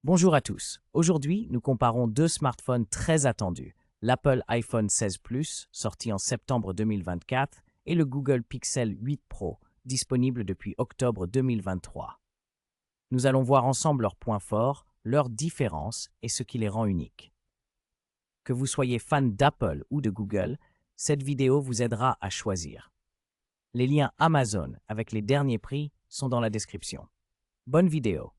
Bonjour à tous. Aujourd'hui, nous comparons deux smartphones très attendus, l'Apple iPhone 16 Plus, sorti en septembre 2024, et le Google Pixel 8 Pro, disponible depuis octobre 2023. Nous allons voir ensemble leurs points forts, leurs différences et ce qui les rend uniques. Que vous soyez fan d'Apple ou de Google, cette vidéo vous aidera à choisir. Les liens Amazon avec les derniers prix sont dans la description. Bonne vidéo!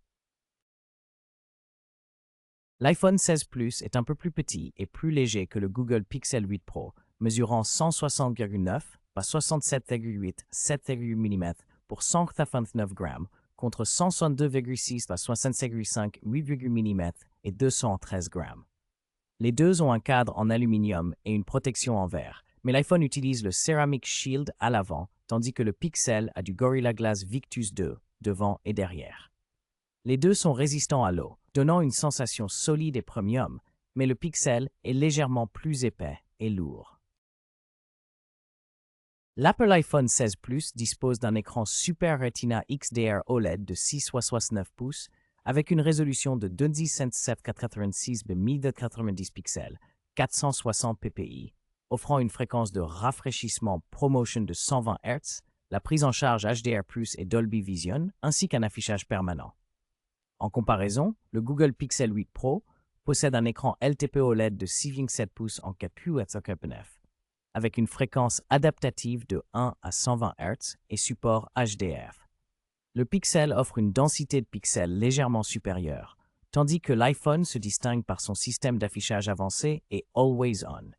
L'iPhone 16 Plus est un peu plus petit et plus léger que le Google Pixel 8 Pro, mesurant 160,9 par 67,8 7,8 mm pour 129 grammes contre 162,6 par 65,5 8,8 mm et 213 grammes. Les deux ont un cadre en aluminium et une protection en verre, mais l'iPhone utilise le Ceramic Shield à l'avant, tandis que le Pixel a du Gorilla Glass Victus 2 devant et derrière. Les deux sont résistants à l'eau, donnant une sensation solide et premium, mais le Pixel est légèrement plus épais et lourd. L'Apple iPhone 16 Plus dispose d'un écran Super Retina XDR OLED de 6,69 pouces avec une résolution de 2786 x 1090 pixels, 460 ppi, offrant une fréquence de rafraîchissement ProMotion de 120 Hz, la prise en charge HDR+ et Dolby Vision, ainsi qu'un affichage permanent. En comparaison, le Google Pixel 8 Pro possède un écran LTPO OLED de 6,7 pouces en 4Q avec une fréquence adaptative de 1 à 120 Hz et support HDR. Le Pixel offre une densité de pixels légèrement supérieure, tandis que l'iPhone se distingue par son système d'affichage avancé et Always On.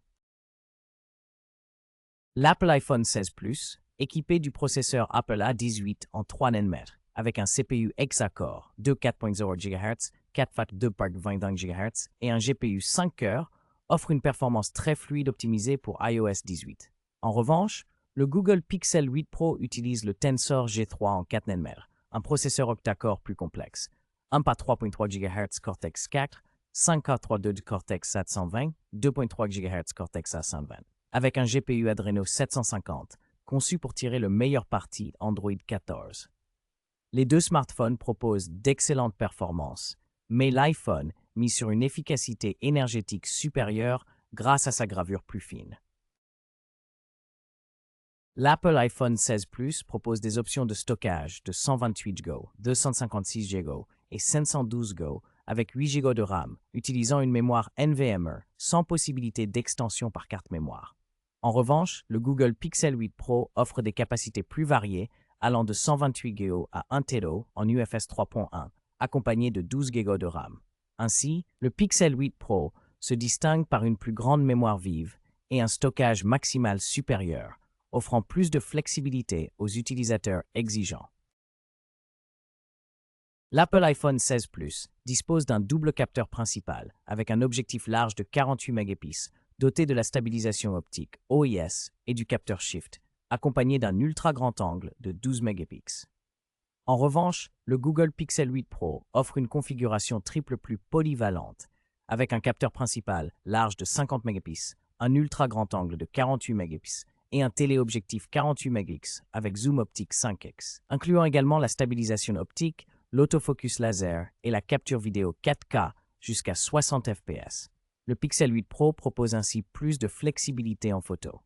L'Apple iPhone 16 Plus, équipé du processeur Apple A18 en 3 nm, avec un CPU hexa-core 2 4.0 GHz, 4 FAT 2.25 GHz et un GPU 5 cœurs, offre une performance très fluide optimisée pour iOS 18. En revanche, le Google Pixel 8 Pro utilise le Tensor G3 en 4 nm, un processeur octa-core plus complexe, 1 par 3.3 GHz Cortex-4, 5 par 3.2 Cortex A120, 2.3 GHz Cortex A120, avec un GPU Adreno 750, conçu pour tirer le meilleur parti Android 14. Les deux smartphones proposent d'excellentes performances, mais l'iPhone mise sur une efficacité énergétique supérieure grâce à sa gravure plus fine. L'Apple iPhone 16 Plus propose des options de stockage de 128 Go, 256 Go et 512 Go avec 8 Go de RAM, utilisant une mémoire NVMe sans possibilité d'extension par carte mémoire. En revanche, le Google Pixel 8 Pro offre des capacités plus variées allant de 128 Go à 1 TB en UFS 3.1, accompagné de 12 Go de RAM. Ainsi, le Pixel 8 Pro se distingue par une plus grande mémoire vive et un stockage maximal supérieur, offrant plus de flexibilité aux utilisateurs exigeants. L'Apple iPhone 16 Plus dispose d'un double capteur principal avec un objectif large de 48 mégapixels, doté de la stabilisation optique OIS et du capteur Shift, accompagné d'un ultra grand angle de 12 mégapixels. En revanche, le Google Pixel 8 Pro offre une configuration triple plus polyvalente, avec un capteur principal large de 50 mégapixels, un ultra grand angle de 48 mégapixels et un téléobjectif 48 mégapixels avec zoom optique 5x, incluant également la stabilisation optique, l'autofocus laser et la capture vidéo 4K jusqu'à 60 fps. Le Pixel 8 Pro propose ainsi plus de flexibilité en photo.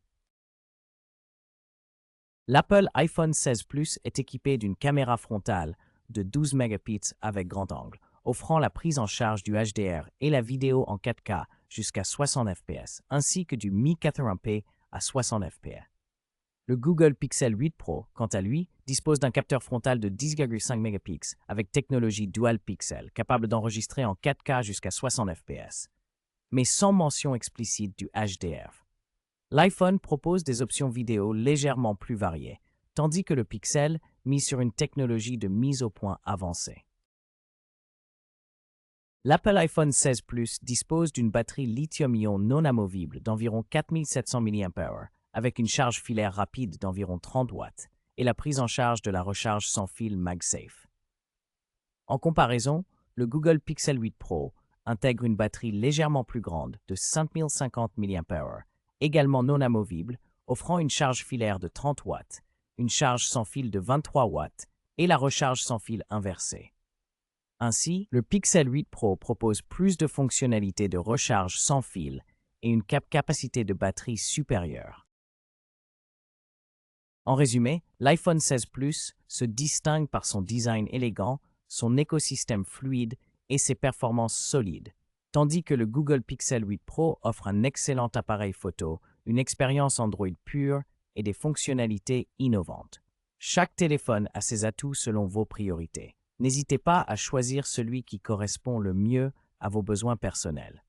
L'Apple iPhone 16 Plus est équipé d'une caméra frontale de 12 mégapixels avec grand angle, offrant la prise en charge du HDR et la vidéo en 4K jusqu'à 60 fps, ainsi que du Mi 80p à 60 fps. Le Google Pixel 8 Pro, quant à lui, dispose d'un capteur frontal de 10,5 mégapixels avec technologie Dual Pixel, capable d'enregistrer en 4K jusqu'à 60 fps, mais sans mention explicite du HDR. L'iPhone propose des options vidéo légèrement plus variées, tandis que le Pixel mise sur une technologie de mise au point avancée. L'Apple iPhone 16 Plus dispose d'une batterie lithium-ion non amovible d'environ 4700 mAh avec une charge filaire rapide d'environ 30 watts et la prise en charge de la recharge sans fil MagSafe. En comparaison, le Google Pixel 8 Pro intègre une batterie légèrement plus grande de 5050 mAh, également non amovible, offrant une charge filaire de 30 watts, une charge sans fil de 23 watts et la recharge sans fil inversée. Ainsi, le Pixel 8 Pro propose plus de fonctionnalités de recharge sans fil et une capacité de batterie supérieure. En résumé, l'iPhone 16 Plus se distingue par son design élégant, son écosystème fluide et ses performances solides, tandis que le Google Pixel 8 Pro offre un excellent appareil photo, une expérience Android pure et des fonctionnalités innovantes. Chaque téléphone a ses atouts selon vos priorités. N'hésitez pas à choisir celui qui correspond le mieux à vos besoins personnels.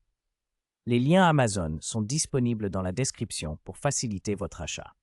Les liens Amazon sont disponibles dans la description pour faciliter votre achat.